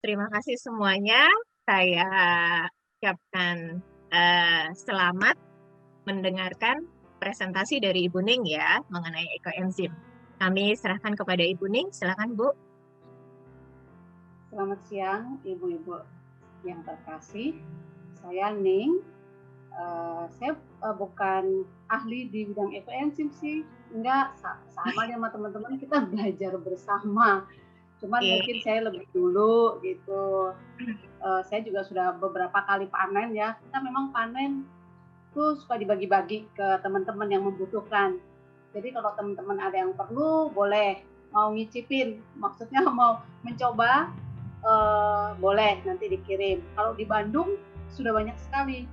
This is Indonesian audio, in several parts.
terima kasih semuanya. Saya ucapkan selamat mendengarkan presentasi dari Ibu Ning ya mengenai ekoenzim. Kami serahkan kepada Ibu Ning. Silakan Bu. Selamat siang Ibu-ibu yang terkasih. Saya Ning. Saya bukan ahli di bidang ekoenzim sih. Enggak, sama sama teman-teman kita belajar bersama. Cuman mungkin saya lebih dulu gitu. Saya juga sudah beberapa kali panen ya. Kita memang panen tuh suka dibagi-bagi ke teman-teman yang membutuhkan. Jadi kalau teman-teman ada yang perlu, boleh mau ngicipin, maksudnya mau mencoba, boleh nanti dikirim. Kalau di Bandung sudah banyak sekali.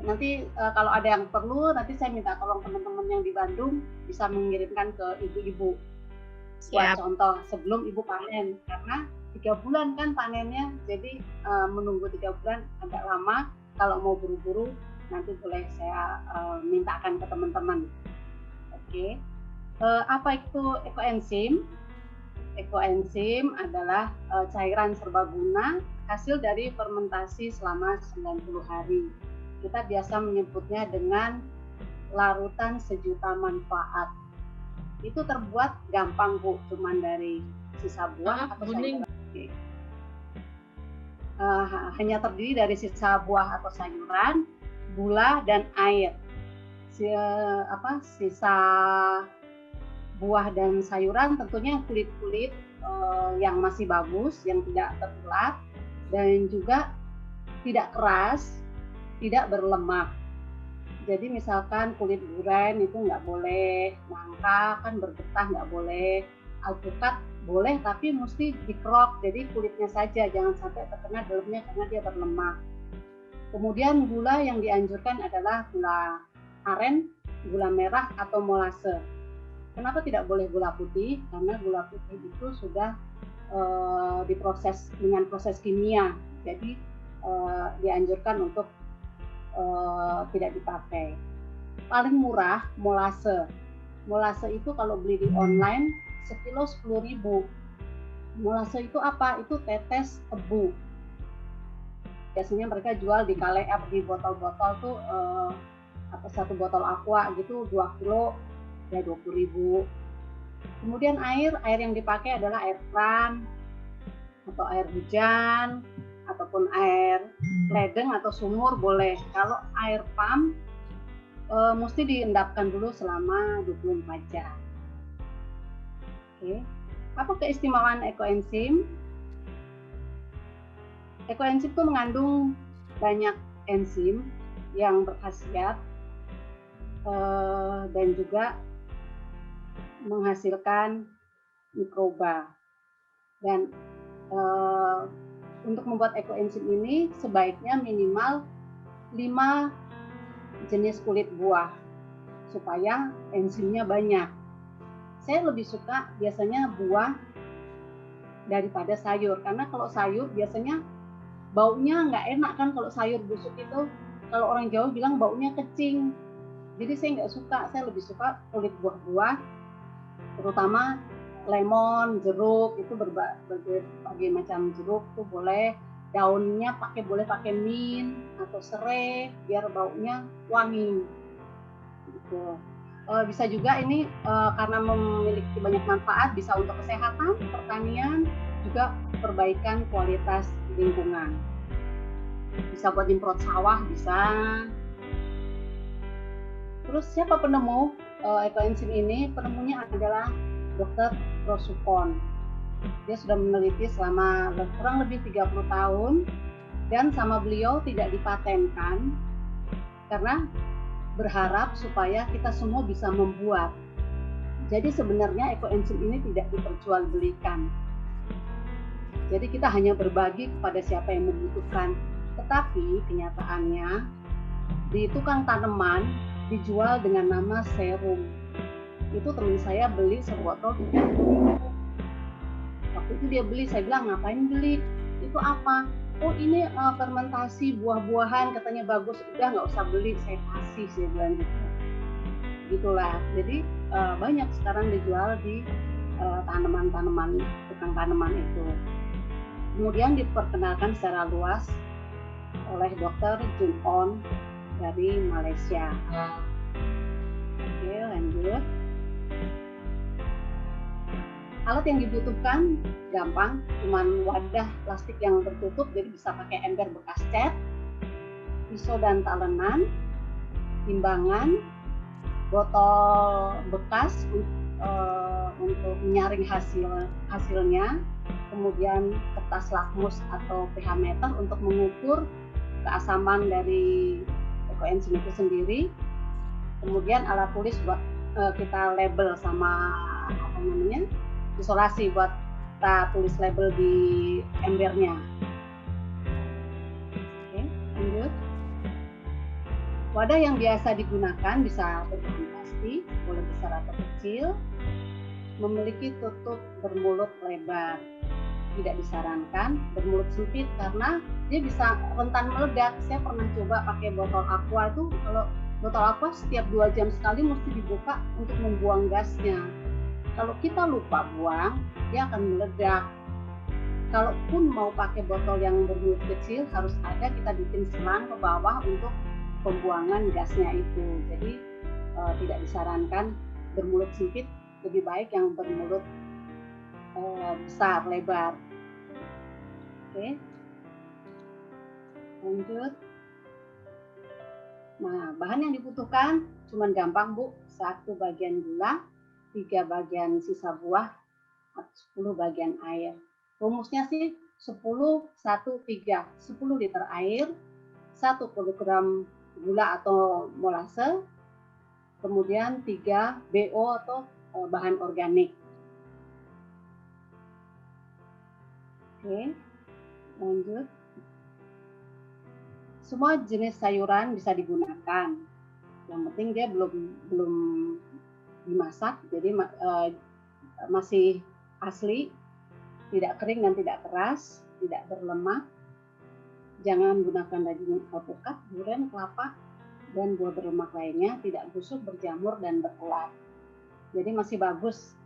Nanti kalau ada yang perlu, nanti saya minta tolong teman-teman yang di Bandung bisa mengirimkan ke ibu-ibu. Buat contoh sebelum ibu panen, karena 3 bulan kan panennya, jadi menunggu 3 bulan agak lama. Kalau mau buru-buru nanti boleh saya mintakan ke teman-teman. Oke. Apa itu ekoenzim? Ekoenzim adalah cairan serbaguna hasil dari fermentasi selama 90 hari. Kita biasa menyebutnya dengan larutan sejuta manfaat. Itu terbuat gampang Bu, cuman dari sisa buah atau sayuran. Hanya terdiri dari sisa buah atau sayuran, gula dan air. Sisa buah dan sayuran tentunya kulit-kulit yang masih bagus, yang tidak terbelah dan juga tidak keras, tidak berlemak. Jadi misalkan kulit durian itu nggak boleh, nangka kan bergetah nggak boleh, alpukat boleh tapi mesti dikerok, jadi kulitnya saja, jangan sampai terkena dalamnya karena dia berlemak. Kemudian gula yang dianjurkan adalah gula aren, gula merah atau molase. Kenapa tidak boleh gula putih? Karena gula putih itu sudah diproses dengan proses kimia, jadi dianjurkan untuk tidak dipakai. Paling murah molase. Molase itu kalau beli di online sekilo 10.000. Molase itu apa? Itu tetes tebu. Biasanya mereka jual di di botol-botol tuh satu botol aqua gitu 2 kilo ya 20.000. Kemudian air yang dipakai adalah air keran atau air hujan ataupun air ledeng atau sumur boleh. Kalau air pump mesti diendapkan dulu selama 24 jam. Oke. Apa keistimewaan ekoenzim? Ekoenzim itu mengandung banyak enzim yang berkhasiat dan juga menghasilkan mikroba. Dan untuk membuat ekoenzim ini sebaiknya minimal 5 jenis kulit buah supaya enzimnya banyak. Saya lebih suka biasanya buah daripada sayur, karena kalau sayur biasanya baunya nggak enak kan, kalau sayur busuk itu, kalau orang Jawa bilang baunya kecing. Jadi saya nggak suka, saya lebih suka kulit buah-buah, terutama lemon, jeruk, itu berbagai macam jeruk tuh boleh. Daunnya boleh pakai mint atau serai biar baunya wangi. Gitu. Bisa juga ini karena memiliki banyak manfaat, bisa untuk kesehatan, pertanian, juga perbaikan kualitas lingkungan. Bisa buat nyemprot sawah, bisa. Terus siapa penemu ekoenzim ini? Penemunya adalah Dr. Rosupon. Dia sudah meneliti selama kurang lebih 30 tahun dan sama beliau tidak dipatenkan karena berharap supaya kita semua bisa membuat. Jadi sebenarnya ekoenzim ini tidak diperjualbelikan. Jadi kita hanya berbagi kepada siapa yang membutuhkan. Tetapi kenyataannya di tukang tanaman dijual dengan nama serum. Itu teman saya beli sebotol 30.000. Waktu itu dia beli, saya bilang ngapain beli? Itu apa? Oh ini fermentasi buah-buahan, katanya bagus. Udah nggak usah beli, saya kasih, saya bilang gitu. Gitulah. Jadi banyak sekarang dijual di tanaman-tanaman, tukang tanaman itu. Kemudian diperkenalkan secara luas oleh Dr. Jun On dari Malaysia. Oke, lanjut. Alat yang dibutuhkan gampang, cuman wadah plastik yang tertutup, jadi bisa pakai ember bekas cat, pisau dan talenan, timbangan, botol bekas untuk menyaring hasilnya, kemudian kertas lakmus atau pH meter untuk mengukur keasaman dari ekoenzim itu sendiri, kemudian alat tulis buat kita label sama isolasi buat kita tulis label di embernya. Oke, lanjut. Wadah yang biasa digunakan bisa berbahan plastik, boleh besar atau kecil, memiliki tutup bermulut lebar. Tidak disarankan bermulut sempit karena dia bisa rentan meledak. Saya pernah coba pakai botol aqua itu, kalau botol aqua setiap 2 jam sekali mesti dibuka untuk membuang gasnya. Kalau kita lupa buang, dia akan meledak. Kalaupun mau pakai botol yang bermulut kecil, harus ada kita bikin selang ke bawah untuk pembuangan gasnya itu. Jadi tidak disarankan bermulut sempit, lebih baik yang bermulut besar, lebar. Oke, lanjut. Nah, bahan yang dibutuhkan cuman gampang, Bu. 1 bagian gula, 3 bagian sisa buah, 10 bagian air. Rumusnya sih 10, 1, 3. 10 liter air, 1 kilogram gula atau molase, kemudian 3 BO atau bahan organik. Oke, lanjut. Semua jenis sayuran bisa digunakan. Yang penting dia belum dimasak, jadi masih asli, tidak kering dan tidak keras, tidak berlemak. Jangan gunakan daging alpukat, durian, kelapa, dan buah berlemak lainnya, tidak busuk, berjamur, dan berulat. Jadi masih bagus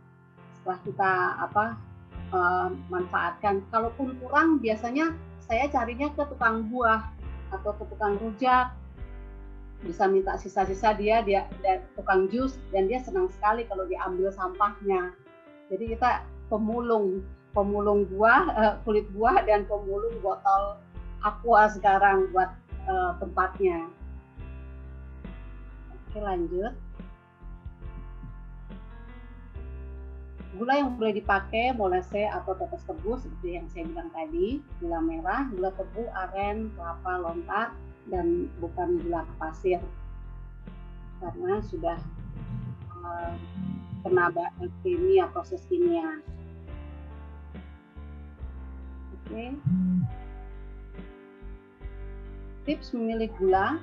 setelah kita manfaatkan. Kalaupun kurang, biasanya saya carinya ke tukang buah atau ke tukang rujak. Bisa minta sisa-sisa dia tukang jus, dan dia senang sekali kalau diambil sampahnya. Jadi kita pemulung buah, kulit buah, dan pemulung botol aqua sekarang buat tempatnya. Oke, lanjut. Gula yang boleh dipakai molase atau tetes tebu seperti yang saya bilang tadi, gula merah, gula tebu, aren, kelapa, lontar, dan bukan gula pasir karena sudah kena kimia, proses kimia. Oke. Tips memilih gula,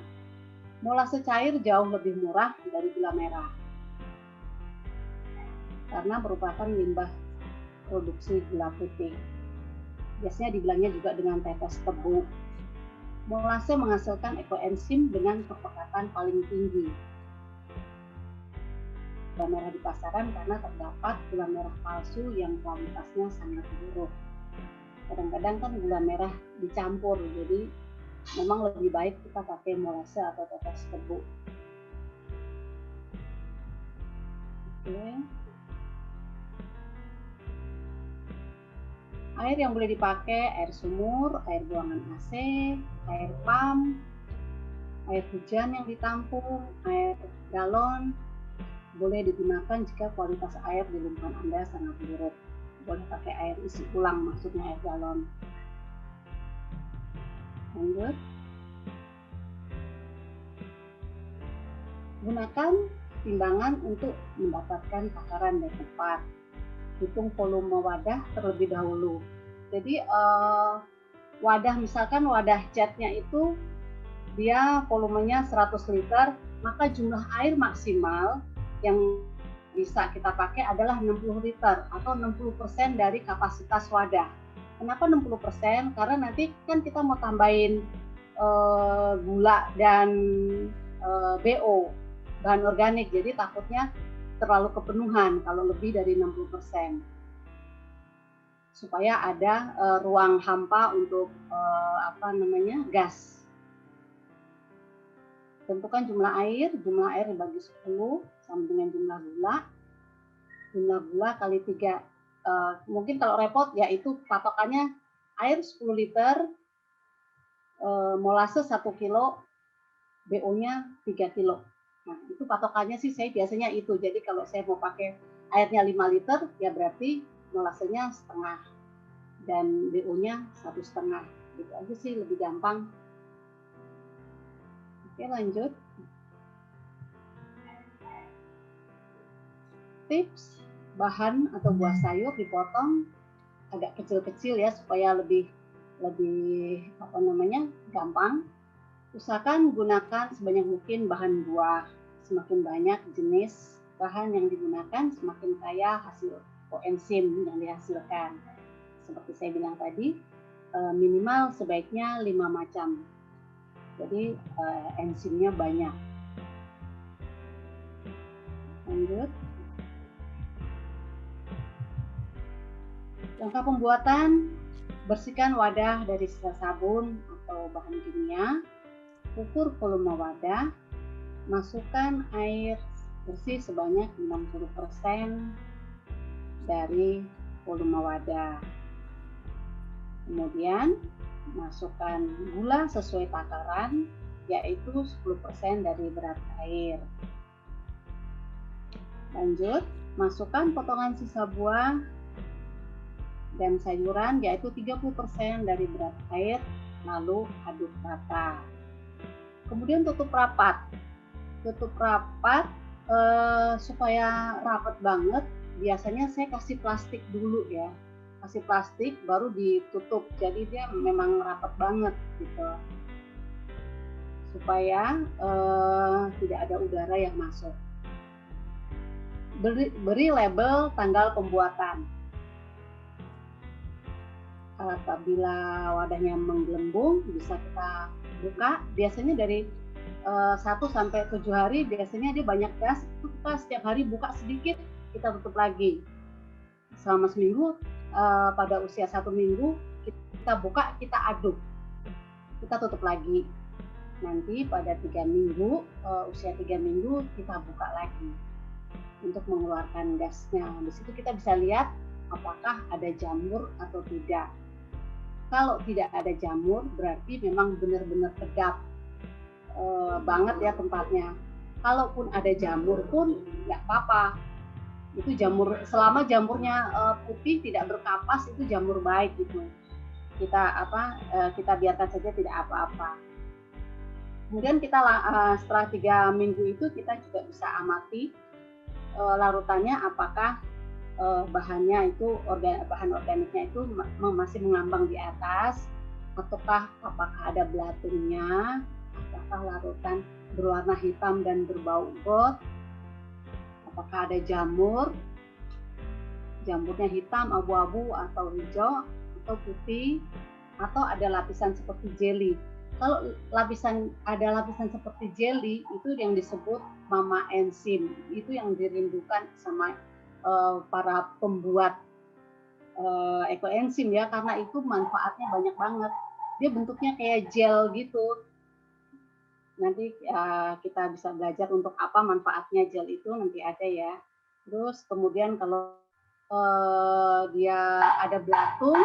molase cair jauh lebih murah dari gula merah karena merupakan limbah produksi gula putih. Biasanya dibilangnya juga dengan tetes tebu. Molase menghasilkan ekoenzim dengan kepekatan paling tinggi. Gula merah di pasaran karena terdapat gula merah palsu yang kualitasnya sangat buruk. Kadang-kadang kan gula merah dicampur, jadi memang lebih baik kita pakai molase atau tetes tebu. Oke. Air yang boleh dipakai air sumur, air buangan AC, air pam, air hujan yang ditampung, air galon. Boleh digunakan jika kualitas air di lingkungan Anda sangat buruk. Boleh pakai air isi ulang, maksudnya air galon. Lanjut. Gunakan timbangan untuk mendapatkan takaran yang tepat. Hitung volume wadah terlebih dahulu. Jadi wadah, misalkan wadah catnya itu dia volumenya 100 liter, maka jumlah air maksimal yang bisa kita pakai adalah 60 liter atau 60% dari kapasitas wadah. Kenapa 60%? Karena nanti kan kita mau tambahin gula dan BO, bahan organik, jadi takutnya terlalu kepenuhan kalau lebih dari 60%. supaya ada ruang hampa untuk gas. Tentukan jumlah air dibagi 10 sama dengan jumlah gula kali 3. Mungkin kalau repot ya itu patokannya air 10 liter, molase 1 kilo, BO-nya 3 kilo. Nah, itu patokannya sih saya biasanya itu. Jadi kalau saya mau pakai airnya 5 liter, ya berarti molasenya setengah dan BO-nya 1,5. Gitu aja sih, lebih gampang. Oke, lanjut. Tips, bahan atau buah sayur dipotong agak kecil-kecil ya supaya lebih gampang. Usahakan gunakan sebanyak mungkin bahan buah. Semakin banyak jenis bahan yang digunakan, semakin kaya hasil koenzim yang dihasilkan. Seperti saya bilang tadi, minimal sebaiknya 5 macam. Jadi enzimnya banyak. Lanjut. Langkah pembuatan, bersihkan wadah dari sisa sabun atau bahan kimia. Ukur volume wadah, masukkan air bersih sebanyak 60% dari volume wadah. Kemudian masukkan gula sesuai takaran, yaitu 10% dari berat air. Lanjut, masukkan potongan sisa buah dan sayuran, yaitu 30% dari berat air, lalu aduk rata. Kemudian tutup rapat supaya rapat banget. Biasanya saya kasih plastik dulu ya, kasih plastik baru ditutup, jadi dia memang rapat banget gitu, supaya tidak ada udara yang masuk. Beri label tanggal pembuatan. Apabila wadahnya menggelembung, bisa kita buka. Biasanya dari 1 sampai 7 hari biasanya dia banyak gas, itu kita setiap hari buka sedikit, kita tutup lagi. Selama seminggu, pada usia 1 minggu kita buka, kita aduk, kita tutup lagi. Nanti pada 3 minggu, usia 3 minggu kita buka lagi untuk mengeluarkan gasnya. Di situ kita bisa lihat apakah ada jamur atau tidak. Kalau tidak ada jamur, berarti memang benar-benar tegap banget ya tempatnya. Kalaupun ada jamur pun nggak apa-apa. Itu jamur, selama jamurnya putih tidak berkapas, itu jamur baik gitu. Kita biarkan saja, tidak apa-apa. Kemudian kita setelah 3 minggu itu kita juga bisa amati larutannya, apakah bahannya itu bahan organiknya itu masih mengambang di atas, ataukah apakah ada belatungnya, apakah larutan berwarna hitam dan berbau got, apakah ada jamurnya hitam, abu-abu atau hijau atau putih, atau ada lapisan seperti jelly. Kalau ada lapisan seperti jelly, itu yang disebut mama enzim, itu yang dirindukan sama para pembuat ekoenzim ya, karena itu manfaatnya banyak banget. Dia bentuknya kayak gel gitu. Nanti kita bisa belajar untuk apa manfaatnya gel itu, nanti ada ya. Terus kemudian kalau dia ada belatung,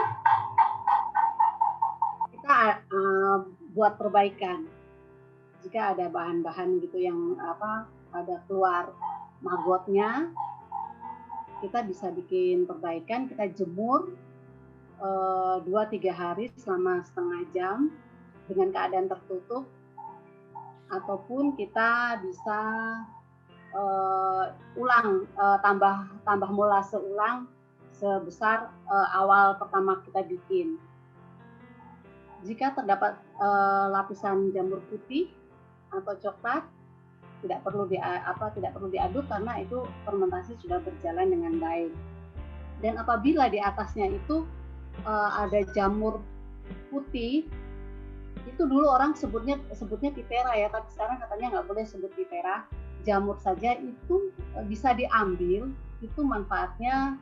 kita buat perbaikan. Jika ada bahan-bahan gitu yang ada keluar magotnya, kita bisa bikin perbaikan. Kita jemur 2-3 hari selama setengah jam dengan keadaan tertutup, ataupun kita bisa tambah molase ulang sebesar awal pertama kita bikin. Jika terdapat lapisan jamur putih atau coklat, tidak perlu diaduk karena itu fermentasi sudah berjalan dengan baik. Dan apabila di atasnya itu ada jamur putih, itu dulu orang sebutnya pipera ya, tapi sekarang katanya nggak boleh sebut pipera. Jamur saja itu bisa diambil, itu manfaatnya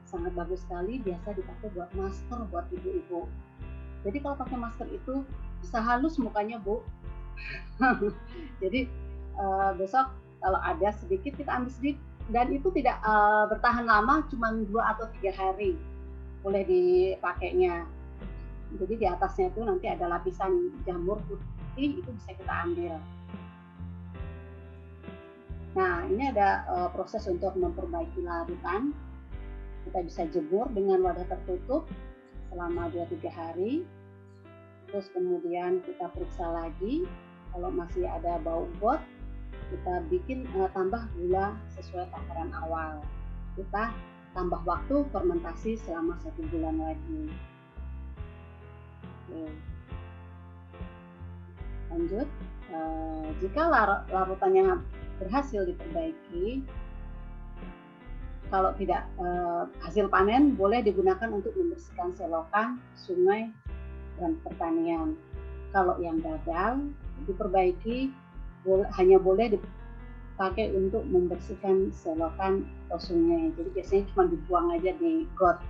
sangat bagus sekali, biasa dipakai buat masker buat ibu-ibu. Jadi kalau pakai masker itu bisa halus mukanya, Bu. Jadi besok kalau ada sedikit kita ambil sedikit, dan itu tidak bertahan lama, cuma 2 atau 3 hari boleh dipakainya. Jadi di atasnya itu nanti ada lapisan jamur putih, itu bisa kita ambil. Nah, ini ada proses untuk memperbaiki larutan. Kita bisa jemur dengan wadah tertutup selama 2-3 hari. Terus kemudian kita periksa lagi, kalau masih ada bau got, kita bikin tambah gula sesuai takaran awal. Kita tambah waktu fermentasi selama 1 bulan lagi. Oke. Lanjut, jika larutannya berhasil diperbaiki, kalau tidak hasil panen, boleh digunakan untuk membersihkan selokan, sungai, dan pertanian. Kalau yang gagal diperbaiki, hanya boleh dipakai untuk membersihkan selokan atau sungai. Jadi biasanya cuma dibuang aja di got,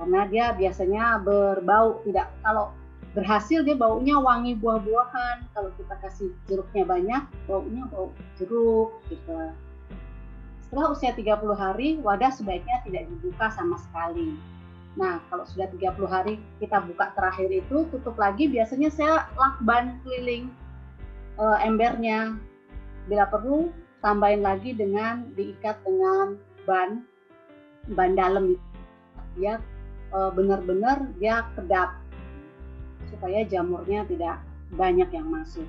karena dia biasanya berbau. Tidak, kalau berhasil dia baunya wangi buah-buahan. Kalau kita kasih jeruknya banyak, baunya bau jeruk gitu. Setelah usia 30 hari, wadah sebaiknya tidak dibuka sama sekali. Nah, kalau sudah 30 hari kita buka terakhir itu, tutup lagi. Biasanya saya lakban keliling embernya. Bila perlu, tambahin lagi dengan diikat dengan ban dalam. Dia benar-benar dia kedap, supaya jamurnya tidak banyak yang masuk.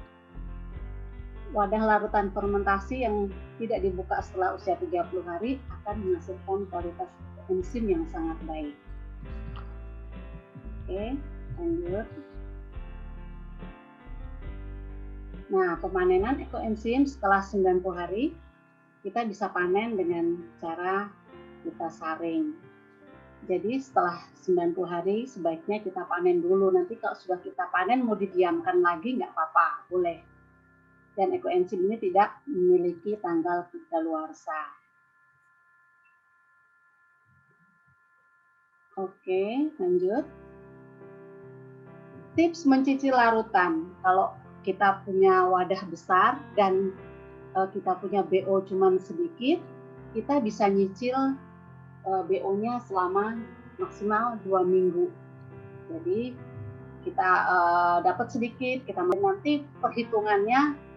Wadah larutan fermentasi yang tidak dibuka setelah usia 30 hari akan menghasilkan kualitas enzim yang sangat baik. Oke, lanjut. Nah, pemanenan ekoenzim setelah 90 hari, kita bisa panen dengan cara kita saring. Jadi setelah 90 hari sebaiknya kita panen dulu. Nanti kalau sudah kita panen mau didiamkan lagi nggak apa-apa, boleh. Dan ekoenzim ini tidak memiliki tanggal kadaluarsa. Oke, lanjut. Tips mencicil larutan. Kalau kita punya wadah besar dan kita punya BO cuman sedikit, kita bisa nyicil BO-nya selama maksimal 2 minggu. Jadi kita dapat sedikit, kita nanti perhitungannya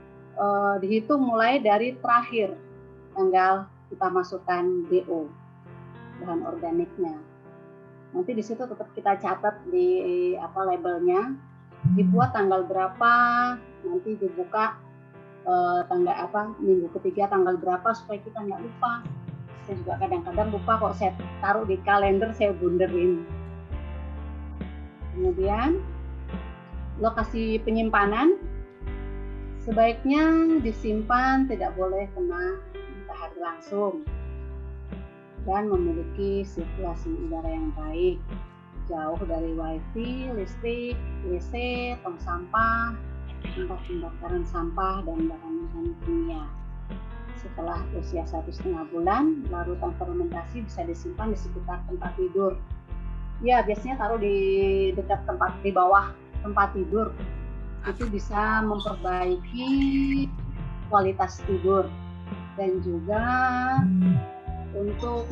dihitung mulai dari terakhir tanggal kita masukkan BO, bahan organiknya. Nanti di situ tetap kita catat di labelnya, dibuat tanggal berapa, nanti dibuka minggu ketiga tanggal berapa, supaya kita nggak lupa. Saya juga kadang-kadang lupa, kok saya taruh di kalender, saya bunderin. Kemudian lokasi penyimpanan sebaiknya disimpan, tidak boleh kena matahari langsung, dan memiliki sirkulasi udara yang baik, jauh dari wifi, listrik, WC, tong sampah, tempat pembakaran sampah, dan bahan-bahan kimia. Setelah usia 1,5 bulan, larutan fermentasi bisa disimpan di sekitar tempat tidur. Ya, biasanya taruh di dekat di bawah tempat tidur. Itu bisa memperbaiki kualitas tidur, dan juga untuk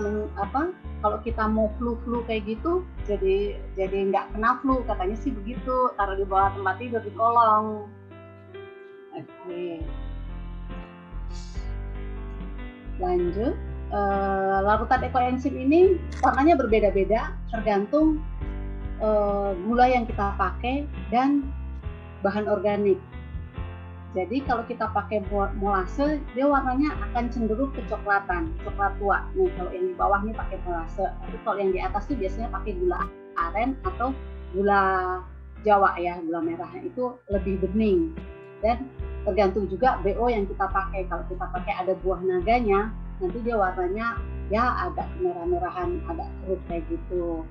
kalau kita mau flu kayak gitu, jadi nggak kena flu, katanya sih begitu, taruh di bawah tempat tidur di kolong. Oke. Lanjut, larutan ekoenzim ini warnanya berbeda-beda tergantung gula yang kita pakai dan bahan organik. Jadi kalau kita pakai molase, dia warnanya akan cenderung kecoklatan, coklat tua. Nih kalau yang di bawah nih pakai molase, tapi kalau yang di atas tuh biasanya pakai gula aren atau gula Jawa ya, gula merahnya itu lebih bening. Dan tergantung juga BO yang kita pakai. Kalau kita pakai ada buah naganya, nanti dia warnanya ya agak merah-merahan, agak kerut kayak gitu.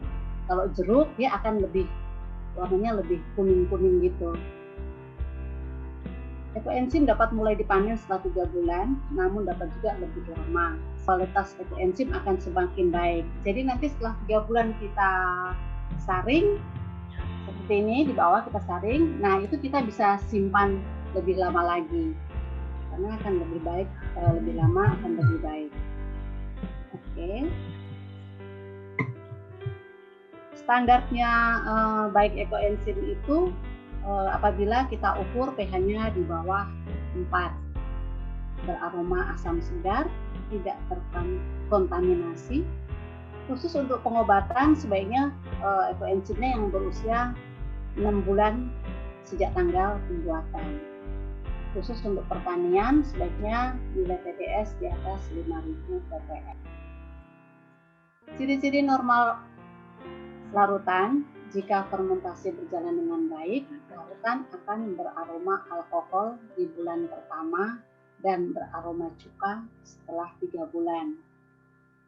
Kalau jeruk dia akan warnanya lebih kuning-kuning gitu. Ekoenzim dapat mulai dipanen setelah 3 bulan, namun dapat juga lebih lama. Kualitas ekoenzim akan semakin baik. Jadi nanti setelah 3 bulan kita saring, seperti ini di bawah kita saring, nah itu kita bisa simpan lebih lama lagi. Karena akan lebih baik, lebih lama akan lebih baik. Oke. Standarnya baik ekoenzim itu apabila kita ukur pH-nya di bawah 4, beraroma asam segar, tidak terkontaminasi. Khusus untuk pengobatan sebaiknya ekoenzimnya yang berusia 6 bulan sejak tanggal pembuatan. Khusus untuk pertanian sebaiknya nilai TDS di atas 5.000 ppm. Ciri-ciri normal larutan. Jika fermentasi berjalan dengan baik, larutan akan beraroma alkohol di bulan pertama dan beraroma cuka setelah 3 bulan.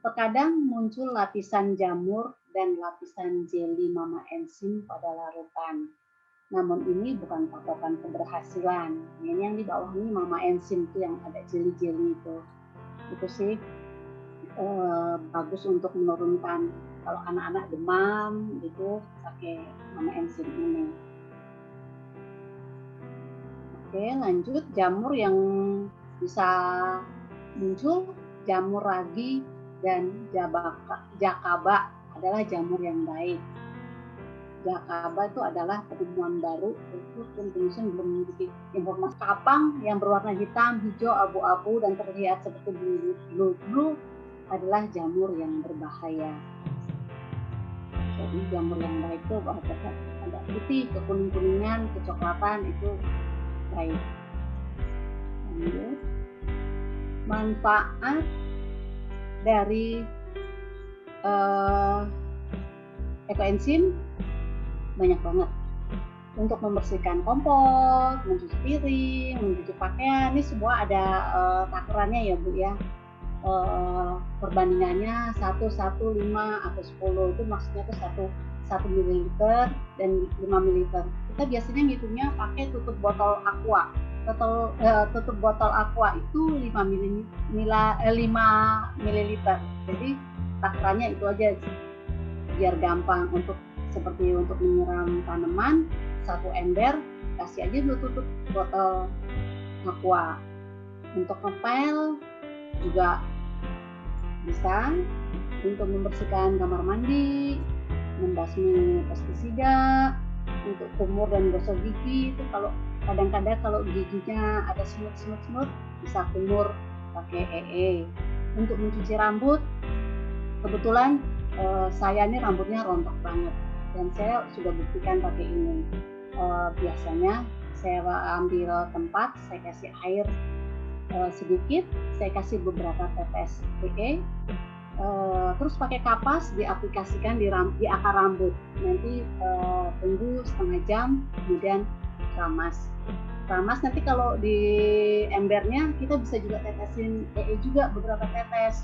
Terkadang muncul lapisan jamur dan lapisan jeli mama enzim pada larutan. Namun ini bukan patokan keberhasilan. Ini yang di bawah ini mama enzim itu yang ada jeli-jeli itu. Itu sih bagus untuk menurunkan kalau anak-anak demam gitu pakai mama enzim ini. Oke, lanjut jamur yang bisa muncul, jamur ragi dan jakaba adalah jamur yang baik. Jakaba itu adalah penemuan baru, itu penulisan belum memiliki informasi. Kapang yang berwarna hitam, hijau, abu-abu dan terlihat seperti blue adalah jamur yang berbahaya. Jadi jamur yang baik itu ada putih, kekuning-kuningan, kecoklatan itu baik. Lanjut. Manfaat dari ekoenzim banyak banget. Untuk membersihkan kompor, mencuci piring, mencuci pakaian, ini semua ada takarannya ya Bu ya. Perbandingannya 1, 5 atau 10 itu maksudnya itu 1 ml dan 5 ml. Kita biasanya ngitungnya pakai tutup botol aqua. Tutup botol aqua itu 5 ml. Jadi takarannya itu aja biar gampang untuk seperti untuk menyiram tanaman, 1 ember kasih aja dulu tutup botol aqua. Untuk ngepel juga bisa, untuk membersihkan kamar mandi, membasmi pestisida, untuk kumur dan gosok gigi itu kalau kadang-kadang kalau giginya ada semut-semut bisa kumur pakai EE. Untuk mencuci rambut, kebetulan saya ini rambutnya rontok banget dan saya sudah buktikan pakai ini. Biasanya saya ambil tempat, saya kasih air sedikit, saya kasih beberapa tetes EE, terus pakai kapas diaplikasikan di akar rambut. Nanti tunggu setengah jam, kemudian ramas. Nanti kalau di embernya kita bisa juga tetesin EE juga beberapa tetes,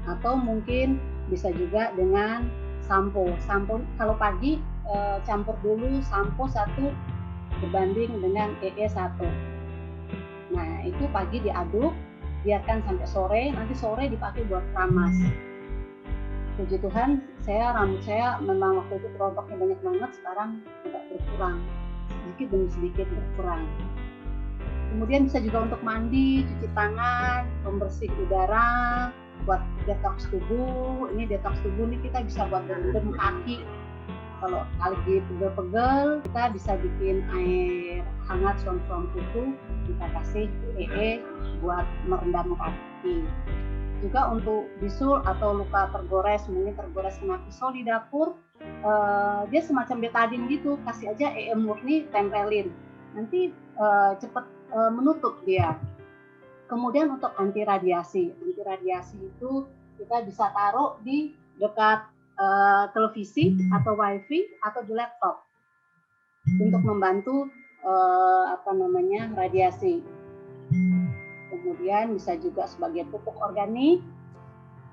atau mungkin bisa juga dengan sampo. Kalau pagi campur dulu sampo 1 berbanding dengan EE 1. Nah itu pagi diaduk, biarkan sampai sore, nanti sore dipakai buat ramas. Puji Tuhan, rambut saya memang waktu itu kerontoknya banyak banget, sekarang agak berkurang, sedikit demi sedikit berkurang. Kemudian bisa juga untuk mandi, cuci tangan, pembersih udara, buat detox tubuh. Ini detox tubuh ini kita bisa buat berendam kaki. Kalau lagi pegel-pegel, kita bisa bikin air hangat suam-suam kuku, kita kasih EE buat merendam kaki. Juga untuk bisul atau luka tergores, mungkin tergores kena pisau di dapur, dia semacam betadine gitu, kasih aja EE murni tempelin, nanti cepat menutup dia. Kemudian untuk anti radiasi itu kita bisa taruh di dekat televisi atau wifi atau di laptop untuk membantu radiasi. Kemudian bisa juga sebagai pupuk organik,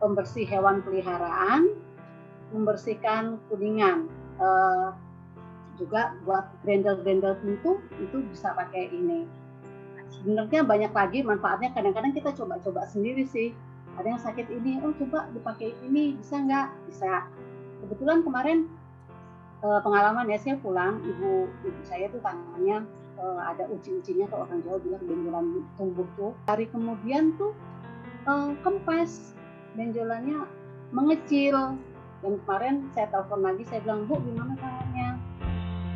pembersih hewan peliharaan, membersihkan kuningan. juga buat grendel-grendel pintu itu bisa pakai ini. Sebenarnya banyak lagi manfaatnya, kadang-kadang kita coba-coba sendiri sih. Ada yang sakit ini, oh coba dipakai ini, bisa nggak? Bisa. Kebetulan kemarin pengalaman ya, saya pulang, ibu saya tuh tangannya ada uji-ujinya, kalau orang Jawa bilang benjolan tumbuh tuh. Hari kemudian tuh kempes, benjolannya mengecil. Dan kemarin saya telepon lagi, saya bilang, Bu, gimana tangannya?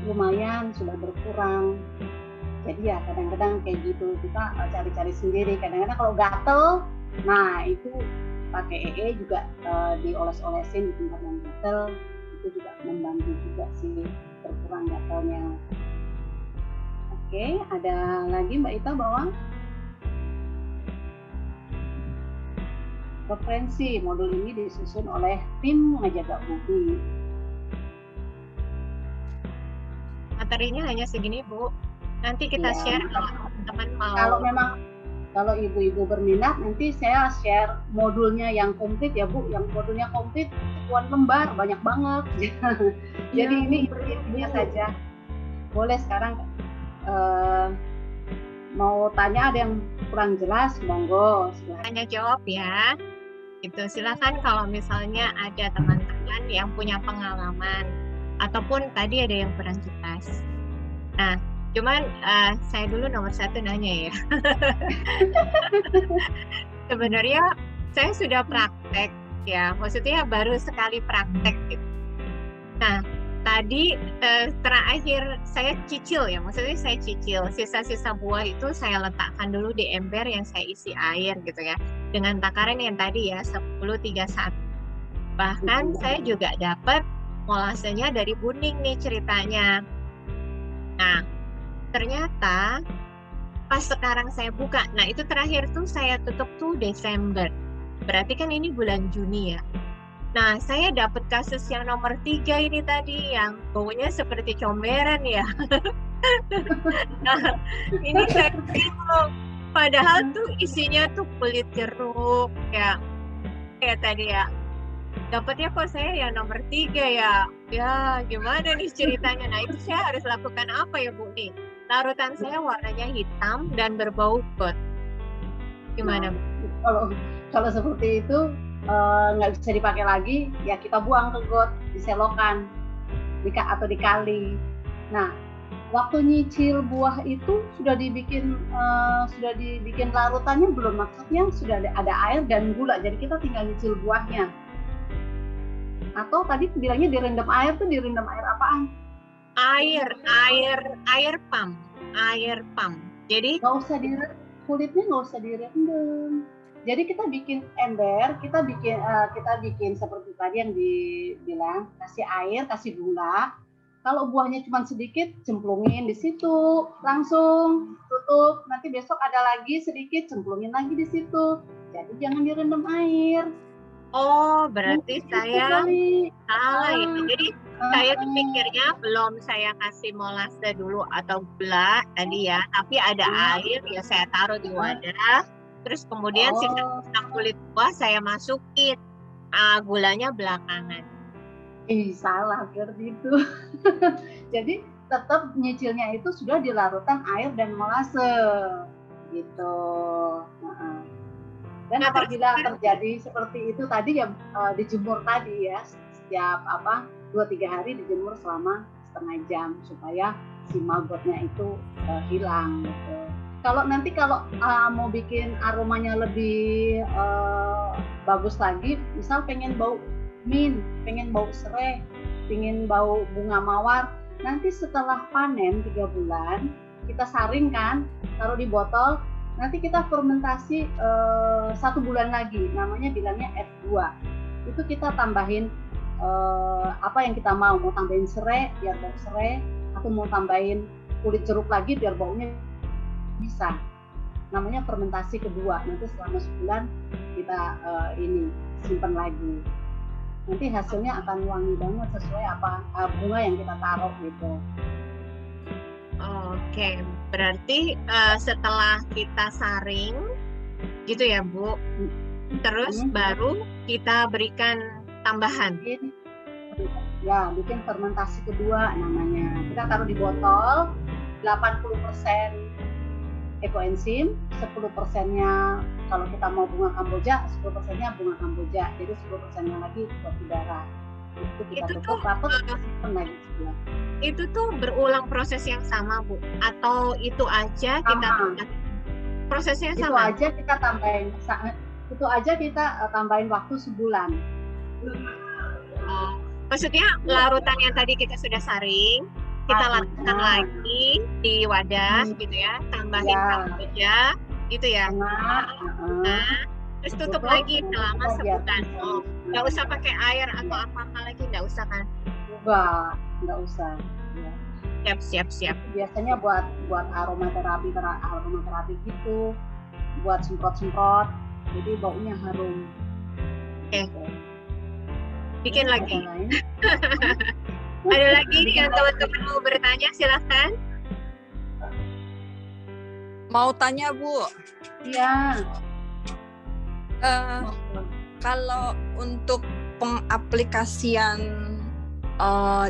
Lumayan, sudah berkurang. Jadi ya kadang-kadang kayak gitu, kita cari-cari sendiri. Kadang-kadang kalau gatel, nah itu pakai EE juga dioles-olesin di tempat yang gatel, itu juga membantu juga sih berkurang gatelnya. Oke, ada lagi Mbak Ita bawang? Referensi modul ini disusun oleh tim Ngejaga Bumi. Materinya hanya segini, Bu. Nanti kita share kalau teman-teman mau. Kalau ibu-ibu berminat, nanti saya share modulnya yang komplit ya Bu. Yang modulnya komplit, ribuan lembar, banyak banget. Jadi ini intinya saja. Boleh sekarang mau tanya, ada yang kurang jelas, monggo. Tanya jawab ya. Gitu. Silakan kalau misalnya ada teman-teman yang punya pengalaman ataupun tadi ada yang kurang jelas. Nah, cuman saya dulu nomor 1 nanya ya. Sebenarnya saya sudah praktek ya, maksudnya baru sekali praktek gitu. Nah, tadi terakhir saya cicil ya, maksudnya saya cicil sisa-sisa buah itu saya letakkan dulu di ember yang saya isi air gitu ya, dengan takaran yang tadi ya 10:31. Bahkan saya juga dapat molasenya dari Buning nih ceritanya. Nah, ternyata pas sekarang saya buka, nah itu terakhir tuh saya tutup tuh Desember, berarti kan ini bulan Juni ya. Nah, saya dapat kasus yang nomor 3 ini tadi, yang baunya seperti comberan ya. Nah, ini saya bingung. Padahal tuh isinya tuh kulit jeruk, ya kayak tadi ya. Dapatnya kok saya yang nomor 3 ya. Ya, gimana nih ceritanya? Nah, itu saya harus lakukan apa ya, Bu nih? Larutan saya warnanya hitam dan berbau got. Gimana, Bu? Kalau seperti itu nggak bisa dipakai lagi, ya kita buang ke got, diselokan atau dikali. Nah, waktu nyicil buah itu sudah dibikin larutannya belum? Maksudnya sudah ada air dan gula, jadi kita tinggal nyicil buahnya. Atau tadi bilangnya direndam air, tuh direndam air apaan? Air pump. Jadi nggak usah kulitnya nggak usah direndam. Jadi kita bikin ember, kita bikin seperti tadi yang dibilang, kasih air, kasih gula. Kalau buahnya cuma sedikit, cemplungin di situ, langsung tutup. Nanti besok ada lagi sedikit, cemplungin lagi di situ. Jadi jangan direndam air. Oh, berarti saya salah ya. Jadi saya pikirnya belum saya kasih molase dulu atau gula tadi ya, tapi ada air ya saya taruh di wadah. Terus kemudian sisa kulit buah saya masukin, gulanya belakangan. Salah seperti itu. Jadi tetap nyicilnya itu sudah di larutan air dan molase gitu. Dan apabila terjadi seperti itu tadi ya dijemur tadi ya, setiap 2-3 hari dijemur selama setengah jam supaya si magotnya itu hilang gitu. Kalau mau bikin aromanya lebih bagus lagi, misal pengen bau mint, pengen bau serai, pengen bau bunga mawar, nanti setelah panen 3 bulan kita saringkan, taruh di botol. Nanti kita fermentasi 1 bulan lagi, namanya bilangnya F2. Itu kita tambahin apa yang kita mau tambahin serai biar bau serai, atau mau tambahin kulit jeruk lagi biar baunya bisa. Namanya fermentasi kedua. Nanti selama sebulan kita simpan lagi. Nanti hasilnya akan wangi banget sesuai bunga yang kita taruh gitu. Oke, berarti setelah kita saring gitu ya Bu, terus baru kita berikan tambahan. Ya, bikin fermentasi kedua namanya. Kita taruh di botol, 80% ekoenzim, 10%-nya kalau kita mau bunga kamboja, 10%-nya bunga kamboja. Jadi 10%-nya lagi buat udara. Itu kita tutup rapat, simpen lagi sebulan. Itu tuh berulang proses yang sama, Bu? Atau itu aja kita prosesnya itu sama? Itu aja kita tambahin waktu sebulan. Maksudnya larutan yang tadi kita sudah saring, kita larutkan lagi di wadah gitu ya, tambahin kamboja gitu ya. Terus tutup lagi selama sebulan. Nggak usah pakai air atau apa-apa lagi, nggak usah kan? Nggak usah. Ya. Siap. Biasanya buat aromaterapi gitu, buat semprot-semprot, jadi baunya harum. Oke. Bikin lagi. Ada lagi yang teman-teman mau bertanya, silahkan. Mau tanya, Bu? Iya. Kalau untuk pengaplikasian,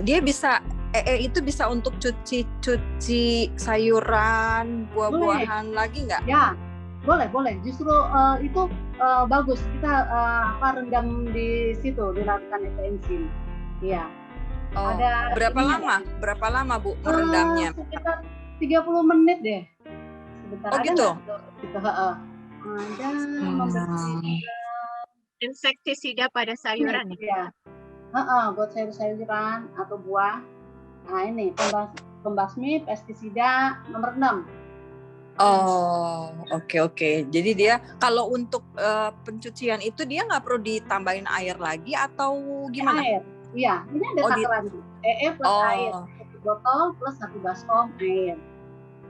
dia bisa itu bisa untuk cuci sayuran, buah-buahan lagi nggak? Ya, boleh. Justru itu bagus. Kita rendam di situ, dilakukan ekoenzim. Iya. Ada berapa lama Bu merendamnya? Sekitar 30 menit deh. Sebentar. Oh gitu. Ada insektisida pada sayuran ya. Buat sayur-sayuran atau buah. Nah ini pembasmi pestisida nomor 6. Oh, oke. Jadi dia kalau untuk pencucian itu dia nggak perlu ditambahin air lagi atau gimana? Air. Iya, ini ada takaran plus air, 1 botol plus 1 baskom air.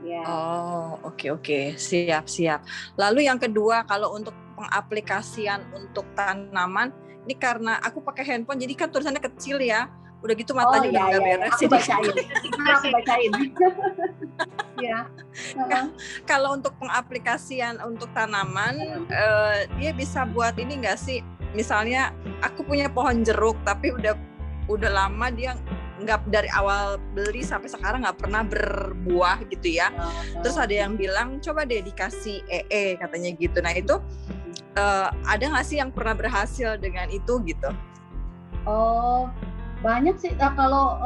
Ya. Oh, oke. Siap. Lalu yang kedua, kalau untuk pengaplikasian untuk tanaman, ini karena aku pakai handphone, jadi kan tulisannya kecil ya. Udah gitu matanya udah nggak beres. Aku bacain. Ya. Kalau untuk pengaplikasian untuk tanaman, dia bisa buat ini nggak sih? Misalnya aku punya pohon jeruk, tapi udah lama dia nggak, dari awal beli sampai sekarang nggak pernah berbuah gitu ya. Terus ada yang bilang coba deh dikasih katanya gitu. Nah itu ada nggak sih yang pernah berhasil dengan itu gitu? Oh, banyak sih. Kalau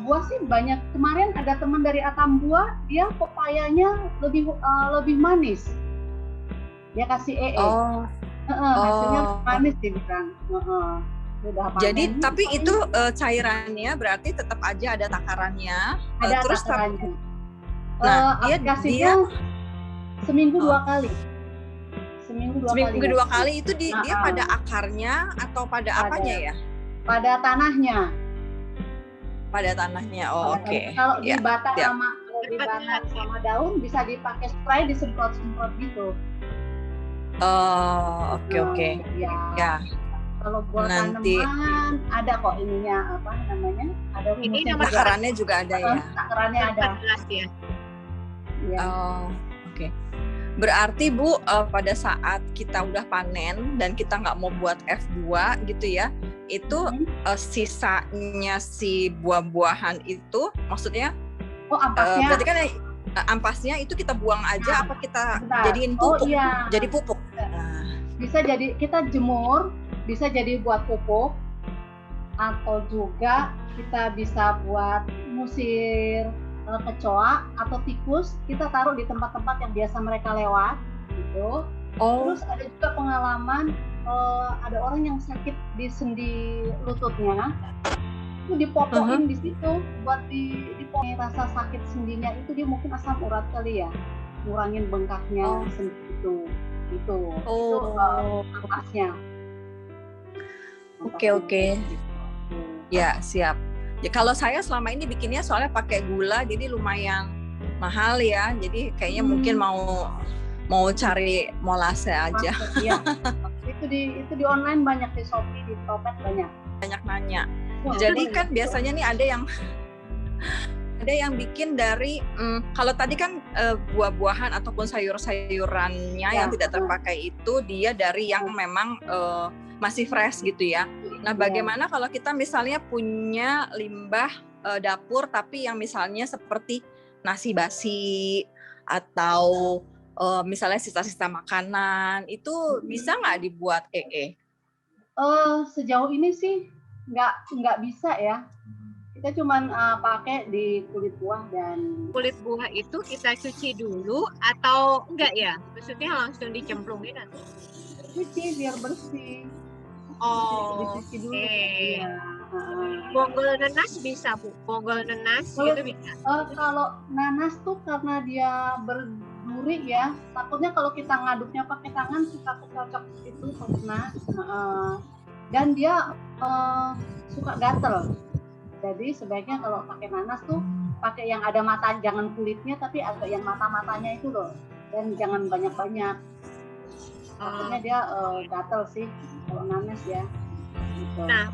buah sih banyak. Kemarin ada teman dari Atam Buah, dia pepayanya lebih manis. Dia kasih hasilnya manis dia bilang. Jadi tapi itu cairannya berarti tetap aja ada takarannya. Ada terus takarannya. Dia seminggu 2 kali. Seminggu dua kali itu dia pada akarnya atau pada apanya ya? Pada tanahnya. Oke. Kalau dibatang sama daun bisa dipakai spray, disemprot-semprot gitu. Oke. Ya. Kalau buat tanaman ada kok ininya, apa namanya? Ada rumusnya. Ini takarannya juga ada ya. Takarannya ada. Ya. Oke. Berarti Bu, pada saat kita udah panen dan kita nggak mau buat F2 gitu ya, itu sisanya si buah-buahan itu, maksudnya ampasnya. berarti kan ampasnya itu kita buang aja apa kita jadiin pupuk? Iya. Jadi pupuk. Bisa jadi kita jemur, bisa jadi buat pupuk, atau juga kita bisa buat musir kecoa atau tikus, kita taruh di tempat-tempat yang biasa mereka lewat gitu. Terus ada juga pengalaman ada orang yang sakit di sendi lututnya, itu dipopokin di situ buat dipopokin rasa sakit sendinya itu. Dia mungkin asam urat kali ya, ngurangin bengkaknya sendi itu ampasnya. Oke. Ya, siap. Ya, kalau saya selama ini bikinnya soalnya pakai gula, jadi lumayan mahal ya. Jadi kayaknya mungkin mau cari molase aja. Iya. Itu di online banyak, di Shopee, di Topet banyak nanya. Jadi kan biasanya nih ada yang bikin dari kalau tadi kan buah-buahan ataupun sayur-sayurannya yang tidak terpakai itu dia dari yang memang masih fresh gitu ya. Nah, bagaimana kalau kita misalnya punya limbah dapur tapi yang misalnya seperti nasi basi atau misalnya sisa-sisa makanan, itu bisa nggak dibuat EE? Sejauh ini sih nggak bisa ya. Kita cuman pakai di kulit buah dan Kulit buah itu kita cuci dulu atau enggak ya? Maksudnya langsung dicemplungin atau? cuci biar bersih. Oh, Dicuci dulu. oke. Iya. Bonggol nanas bisa, Bu. Bonggol nanas Kalau- itu bisa. Kalau nanas tuh karena dia berduri ya, takutnya kalau kita ngaduknya pakai tangan suka kecocok itu pernah. Dan dia suka gatel. Jadi sebaiknya kalau pakai nanas tuh pakai yang ada mata, jangan kulitnya tapi agak yang mata-matanya itu loh. Dan jangan banyak-banyak. Takutnya dia gatel sih kalau nanas ya. Gitu. Nah,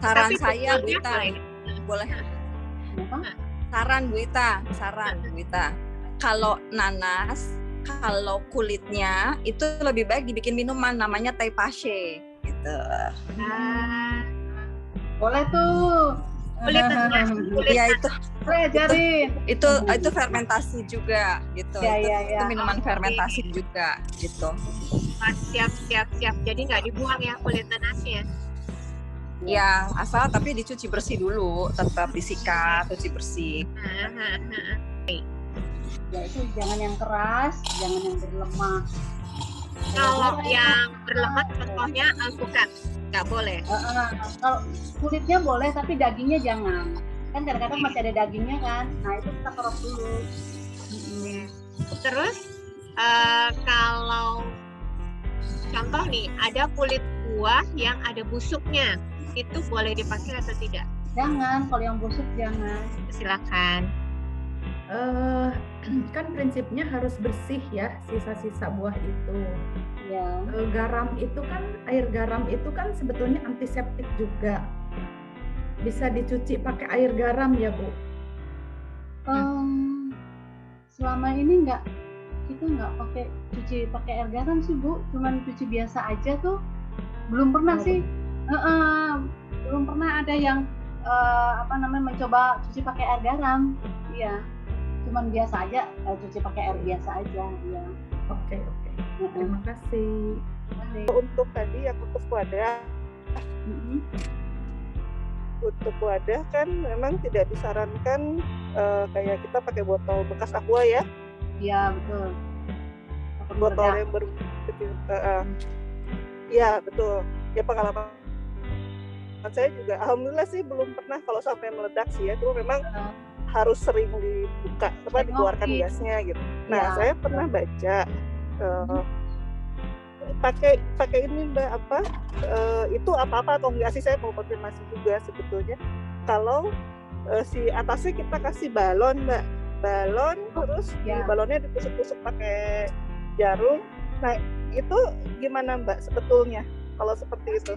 Saran tapi saya, Bu bentuknya Ita, boleh? Kenapa? Saran Bu Ita. Kalau nanas, kalau kulitnya itu lebih baik dibikin minuman namanya teh pache gitu. Boleh tuh. Kulit nanas, kulit Iya itu Boleh ajarin. itu fermentasi juga gitu. Ya, Itu minuman fermentasi juga gitu. siap. Jadi nggak dibuang ya kulit nanasnya. Ya, asal tapi dicuci bersih dulu, tetap disikat, cuci bersih. Ya itu jangan yang keras, jangan yang berlemak. Kalau yang berlemak contohnya alpukat, nggak boleh. Kalau kulitnya boleh tapi dagingnya jangan. Kan kadang-kadang masih ada dagingnya kan. Nah itu kita kerok dulu. Terus kalau contoh nih ada kulit buah yang ada busuknya, itu boleh dipakai atau tidak? Jangan, kalau yang busuk jangan. Silakan. Kan prinsipnya harus bersih ya sisa-sisa buah itu. Ya. Garam itu kan, air garam itu kan sebetulnya antiseptik juga. Bisa dicuci pakai air garam ya Bu? Selama ini kita nggak cuci pakai air garam sih Bu, cuman cuci biasa aja tuh. Belum pernah sih. Belum pernah ada yang mencoba cuci pakai air garam. Iya. Cuman biasa aja, cuci pakai air biasa aja. Iya. Oke. Terima kasih. Untuk tadi yang untuk wadah, untuk wadah kan memang tidak disarankan kayak kita pakai botol bekas aqua ya. Iya betul. Botol yang berkecil. Iya betul. Ya pengalaman saya juga, alhamdulillah sih belum pernah kalau sampai meledak sih ya. Cuma memang harus sering dibuka, dikeluarkan gasnya gitu. Nah saya pernah baca pakai ini Mbak itu apa atau enggak sih, saya mau konfirmasi juga sebetulnya. Kalau si atasnya kita kasih balon Mbak, terus di balonnya ditusuk-tusuk pakai jarum. Nah itu gimana Mbak sebetulnya kalau seperti itu?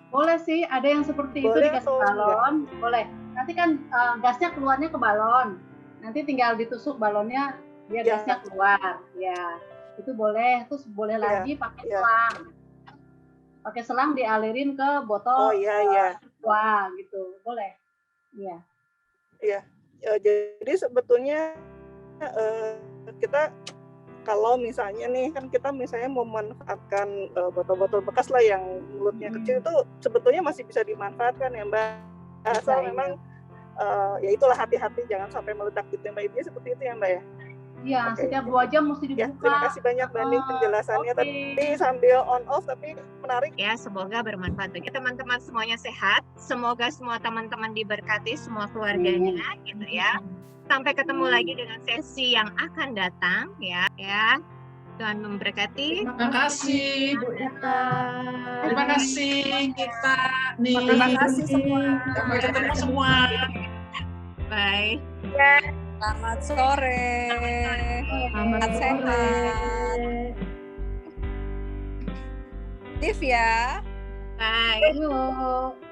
Boleh sih, ada yang seperti itu dikasih balon, boleh. Nanti kan gasnya keluarnya ke balon. Nanti tinggal ditusuk balonnya biar gasnya keluar. Ya, itu boleh. Terus boleh lagi pakai selang. Pakai selang dialirin ke botol. Wah, gitu. Boleh. Iya. Iya. Jadi sebetulnya kita kalau misalnya nih kan kita misalnya memanfaatkan botol-botol bekas lah yang mulutnya kecil itu sebetulnya masih bisa dimanfaatkan ya Mbak. Asal memang ya itulah hati-hati jangan sampai meledak gitu Mbak. Ini seperti itu ya Mbak ya. Iya, setiap 2 jam mesti dibuka. Ya, terima kasih banyak Mbak Ning penjelasannya tadi sambil on off tapi menarik. Ya, semoga bermanfaat bagi teman-teman semuanya sehat. Semoga semua teman-teman diberkati semua keluarganya gitu ya. Sampai ketemu lagi dengan sesi yang akan datang ya. Tuhan memberkati. Terima kasih Bu Ita. Terima kasih kita nih. Terima kasih semua. Sampai ketemu semua. Bye. Selamat sore. Selamat sehat. Aktif ya. Bye. Yuk.